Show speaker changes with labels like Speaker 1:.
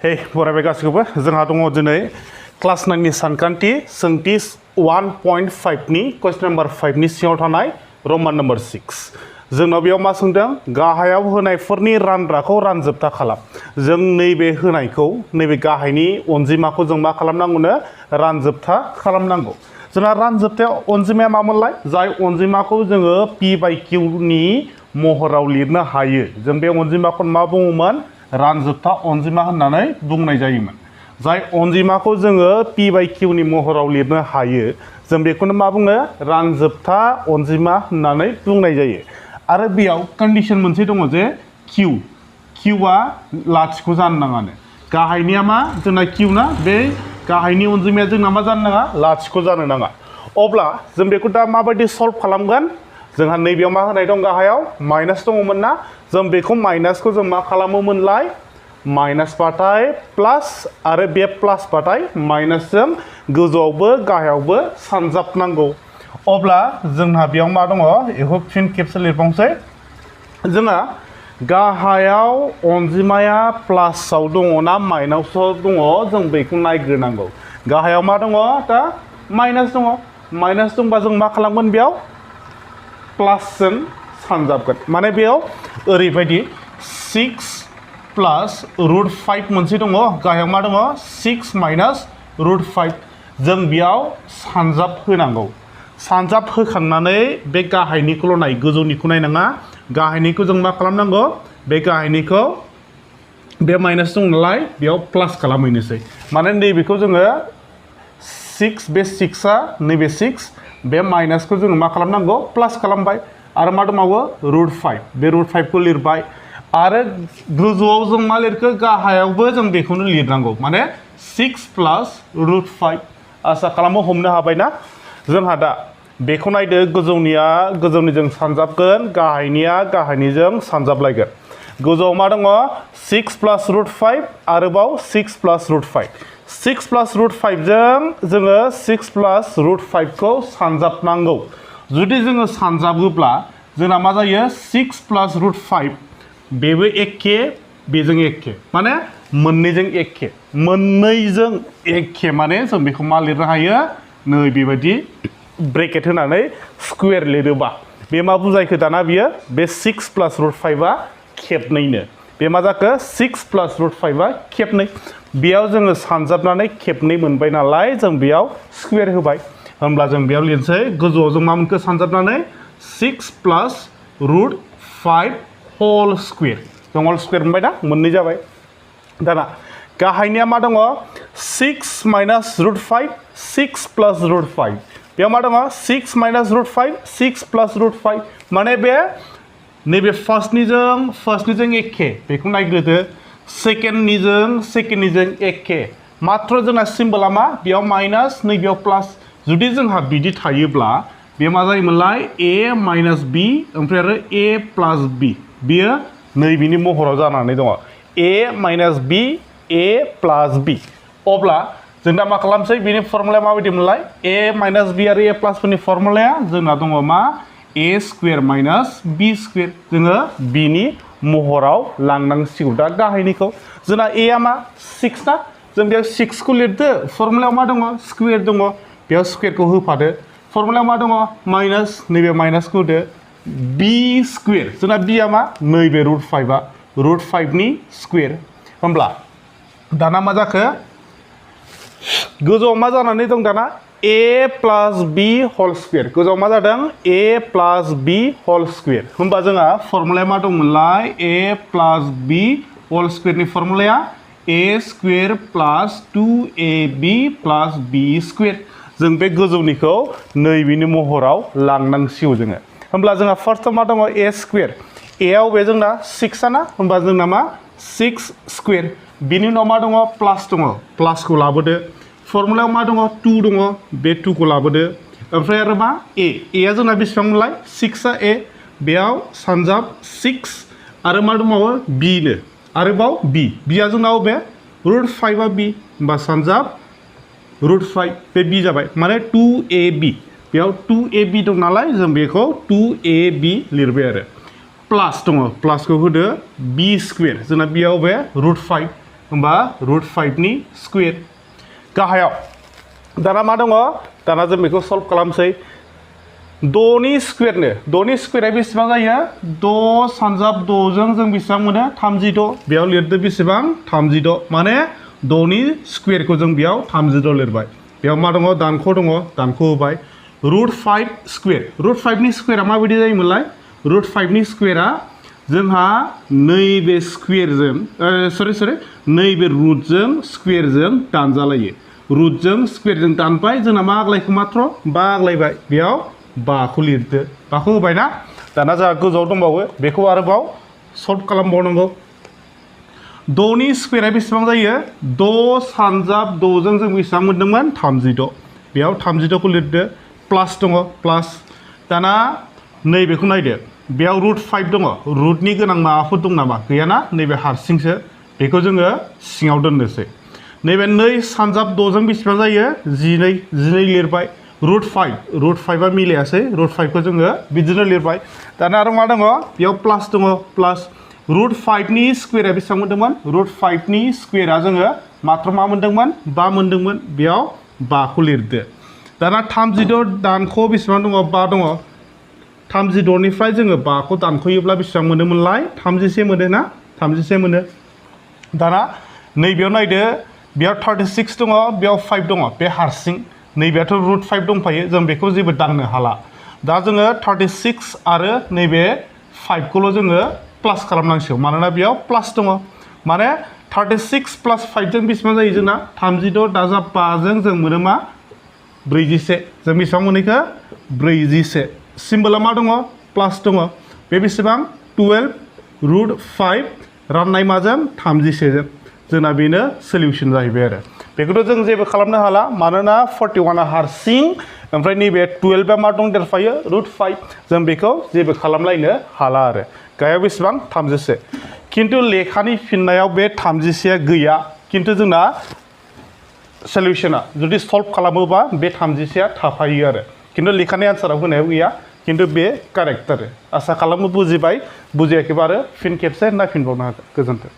Speaker 1: हे बरायबाय गासिखौबो जोंहा दङ दिनै क्लास 9 नि सानखान्थि सोंथि 1.5 नि क्वेश्चन नम्बर 5 नि सिङाव थानाय रोमान नम्बर 6 जोंनाव बेयाव मा सोंदों गाहायाव होनायफोरनि रानग्राखौ रानजोबथा खालाम जों नैबे होनायखौ नैबे गाहायनि अनजिमाखौ जों मा खालामनांगौनो रानजोबथा खालामनांगौ जोंहा रानजोबथा अनजिमाया मामोनलाय जाय अनजिमाखौ जोङो p/q नि महराव लिरनो हायो जों बे अनजिमाखौ मा बुङोमोन रानजोबथा अनजिमा होननानै बुंनाय जायोमोन जाय अनजिमाखौ जोङो p/q नि महराव लिरनो हायो जों बेखौनो मा बुङो रानजोबथा अनजिमा होननानै बुंनाय जायो आरो बेयाव कन्डिशन मोनसे दङ जे qआ लाथिख' जानो नाङानो गाहायनिया मा जोंना q ना बे गाहायनि अनजिमाया जोंना मा जानो नाङा लाथिख' जानो नाङा अब्ला जों बेखौ दा माबायदि सल्भ खालामगोन जोंहा नैबेयाव मा होनाय दं गाहायाव माइनास दङमोन ना जों बेखौ माइनासखौ जों मा खालामोमोनलाय माइनास बाथाय प्लास आरो बे प्लास बाथाय माइनासजों गोजौआवबो गाहायावबो सानजाबनांगौ अब्ला जोंहा बेयाव मा दङ बेखौ फिन खेबसे लिरबावनोसै जोंहा गाहायाव अनजिमाया प्लासआव दङ ना माइनासआव दङ जों बेखौ नायग्रोनांगौ गाहायाव मा दङ दा माइनास दंबा जों मा खालामगोन बेयाव प्लासजों सानजाबगोन माने बेयाव ओरैबायदि 6 प्लस रुट 5 मोनसे दङ गाहायाव मा दङ 6 माइनास रुट 5 जों बेयाव सानजाब होनांगौ सानजाब होखांनानै बे गाहायनिखौल' नाय गोजौनिखौ नायनाङा गाहायनिखौ जों मा खालामनांगौ बे गाहायनिखौ बे माइनास दं नालाय बेयाव प्लास खालामहैनोसै माने नैबेखौ जोङो 6 बे 6आ नैबे 6 बे माइनासखौ जोङो मा खालामनांगौ प्लास खालामबाय आरो मा दंबावो रुट 5 बे रुट 5 खौ लिरबाय आरो गोजौआव जों मा लिरखो गाहायावबो जों बेखौनो लिरनांगौ माने 6 प्लस रुट 5 आसा खालामो हमनो हाबायना जोंहा दा बेखौ नायदो गोजौनिया गोजौनिजों सानजाबगोन गाहायनिया गाहायनिजों सानजाबलायगोन गोजौआव मा दङ 6 प्लस रुट 5 आरोबाव 6 प्लस रुट 5 6 प्लस रुट 5 जों जोङो 6 प्लस रुट 5 खौ सानजाबनांगौ जुदि जोङो सानजाबोब्ला जोंना मा जायो 6 प्लस रुट 5 बेबो एखे बेजों एखे माने मोननैजों एखे माने जों बेखौ मा लिरनो हायो नै बेबायदि ब्रेकेट होनानै स्क्वेर लिरोबा बे मा बुजायखो दाना बियो बे 6 प्लस रुट 5 आ खेबनैनो बे मा जाखो 6 प्लस रुट 5 आ खेबनै बेयाव जोङो सानजाबनानै खेबनै मोनबाय नालाय जों बेयाव स्क्वेर होबाय होमब्ला जों बेयाव लिरनोसै गोजौआव जों मा मोनखो सानजाबनानै 6 प्लस रुट 5 होल स्क्वेर जों होल स्क्वेर मोनबाय ना मोननै जाबाय दाना गाहायनिया मा दङ 6 माइनास रुट 5 6 प्लस रुट 5 बेयाव मा दङ 6 माइनास रुट 5 6 प्लस रुट 5 माने बे नैबे फार्स्टनिजों एखे बेखौ नायग्रोदो सेकेन्डनिजों एखे मात्र जोंना सिम्बला मा बेयाव माइनास नैबेयाव प्लास जुदि जोंहा बिदि थायोब्ला बे मा जायोमोनलाय a माइनास b ओमफ्राय आरो a प्लास b बियो नैबेनि महराव जानानै दङ a minus b a plus b अब्ला जों दा मा खालामसै बेनि फर्मुलाया माबायदिमोनलाय a माइनास b आरो a प्लास फोरनि फर्मुलाया जोंना दङ मा a square minus b square जोङो b नि महराव लांनांसिगौ दा गाहायनिखौ जोंना a आ मा 6 ना जों बेयाव 6 खौ लिरदो फर्मुलायाव मा दङ स्क्वेर दङ बेयाव स्क्वेरखौ होफादो फर्मुलायाव मा दङ माइनास नैबे माइनासखौ होदो b स्क्वेर जोंना b आ मा नैबे रुट 5 आ रुट 5 नि स्क्वेर होमब्ला दाना मा जाखो गोजौआव मा जानानै दं दाना a plus b whole square गोजौआव मा जादों a plus b whole square होमबा जोंहा फर्मुलाया मा दंमोनलाय a प्लस b होल स्क्वेरनि फर्मुलाया a square plus 2ab plus b square जों बे गोजौनिखौ नैबेनि महराव लांनांसिगौ जोङो होमब्ला जोंहा फार्स्टआव मा दङ a स्क्वेर a आव बे जोंना 6 आना होमबा जोंना मा 6 स्क्वेर बिनि उनाव मा दङ प्लासखौ लाबोदो फर्मुलायाव मा दङ 2 दङ बे 2 खौ लाबोदो ओमफ्राय आरो मा a आ जोंना बेसेबांमोनलाय 6 आ a बेयाव सानजाब 6 आरो मा दंबावो b नो आरोबाव b आ जोंनाव बे रुट 5 आ b होमबा सानजाब रुट 5 बे b जाबाय माने 2ab बेयाव 2ab दं नालाय जों बेखौ 2ab लिरबाय आरो प्लास दङ प्लासखौ होदो b स्क्वेर जोंना बेयाव बे रुट 5 होमबा रुट 5 नि स्क्वायर गाहायाव दाना मा दङ दाना जों बेखौ सल्भ खालामसै 6 नि स्क्वायरनो 6 नि स्क्वायरा बेसेबां जायो 6 सानजाब 6 जों जों बेसेबां मोनो 36 बेयाव लिरदो बेसेबां 36 माने 6 नि स्क्वायरखौ जों बेयाव 36 लिरबाय बेयाव मा दङ दानख' होबाय रुट 5 स्क्वायर रुट 5 नि स्क्वायरा माबायदि जायोमोनलाय रुट 5 नि स्क्वायरा जोंहा नैबे स्क्वायरजों सरि नैबे रुटजों स्क्वायरजों दानजालायो रुटजों स्क्वायरजों दानबाय जोंना मा आग्लायखो मात्र 5 आग्लायबाय बेयाव 5 खौ लिरदो 5 खौ होबाय ना दाना जोंहा गोजौआव दंबावो बेखौ आरोबाव सल्भ खालामबावनांगौ 6 नि स्क्वायरा बेसेबां जायो 6 सानजाब 6 जों जों बेसेबां मोनदोंमोन 36 बेयाव 36 खौ लिरदो प्लास दङ प्लास दाना नैबेखौ नायदो बेयाव रुट 5 दङ रुटनि गोनां माबाफोर दं नामा गैयाना नैबे हारसिंसो बेखौ जोङो सिङाव दोननोसै नैबे 2 सानजाब 6 जों बेसेबां जायो 12 लिरबाय रुट 5 आ मिलायासै रुट 5 खौ जोङो बिदिनो लिरबाय दाना आरो मा दङ बेयाव प्लास दङ प्लास रुट 5 नि स्क्वायरा बेसेबां मोनदोंमोन रुट 5 नि स्क्वायरा जोङो मात्र मा मोनदोंमोन 5 मोनदोंमोन बेयाव 5 खौ लिरदो दाना 36 दानख' बेसेबां दङ 5 दङ 36 निफ्राय जोङो 5 खौ दानख'योब्ला बेसेबां मोनोमोनलाय 31 मोनो ना 31 मोनो दाना नैबेयाव नायदो बेयाव 36 दङ बेयाव 5 दङ बे हारसिं नैबेयाथ' रुट 5 दंफायो जों बेखौ जेबो दांनो हाला दा जोङो 36 आरो नैबे 5 खौल' जोङो प्लास खालामनांसिगौ मानोना बेयाव प्लास दङ माने 36 प्लास 5 जों बेसेबां जायो जोंना 36 दाजाब 5 जों जों मोनो मा 41 जों बेसेबां मोनैखो 41 सिम्बोला मा दङ प्लास दङ बे बेसेबां 12 रुट 5 राननाय माजों 36 जों जोंना बेनो सल्युशन जाहैबाय आरो बेखौथ' जों जेबो खालामनो हाला मानोना 41 आ हारसिं ओमफ्राय नैबे 12 आ मा दं देरफायो रुट 5 जों बेखौ जेबो खालामलायनो हाला आरो गाहायाव बेसेबां 36 खिन्थु लेखानि फिननायाव बे 36 आ गैया खिन्थु जोंना सल्युशना जुदि सल्भ खालामोबा बे 36 आ थाफायो आरो खिन्थु लेखानि आन्साराव होनायाव गैया खिन्थु बे कारेक्ट आरो आसा खालामो बुजिबाय बुजियाखैबा आरो फिन खेबसे नायफिनबावनो हागोन गोजोन्थों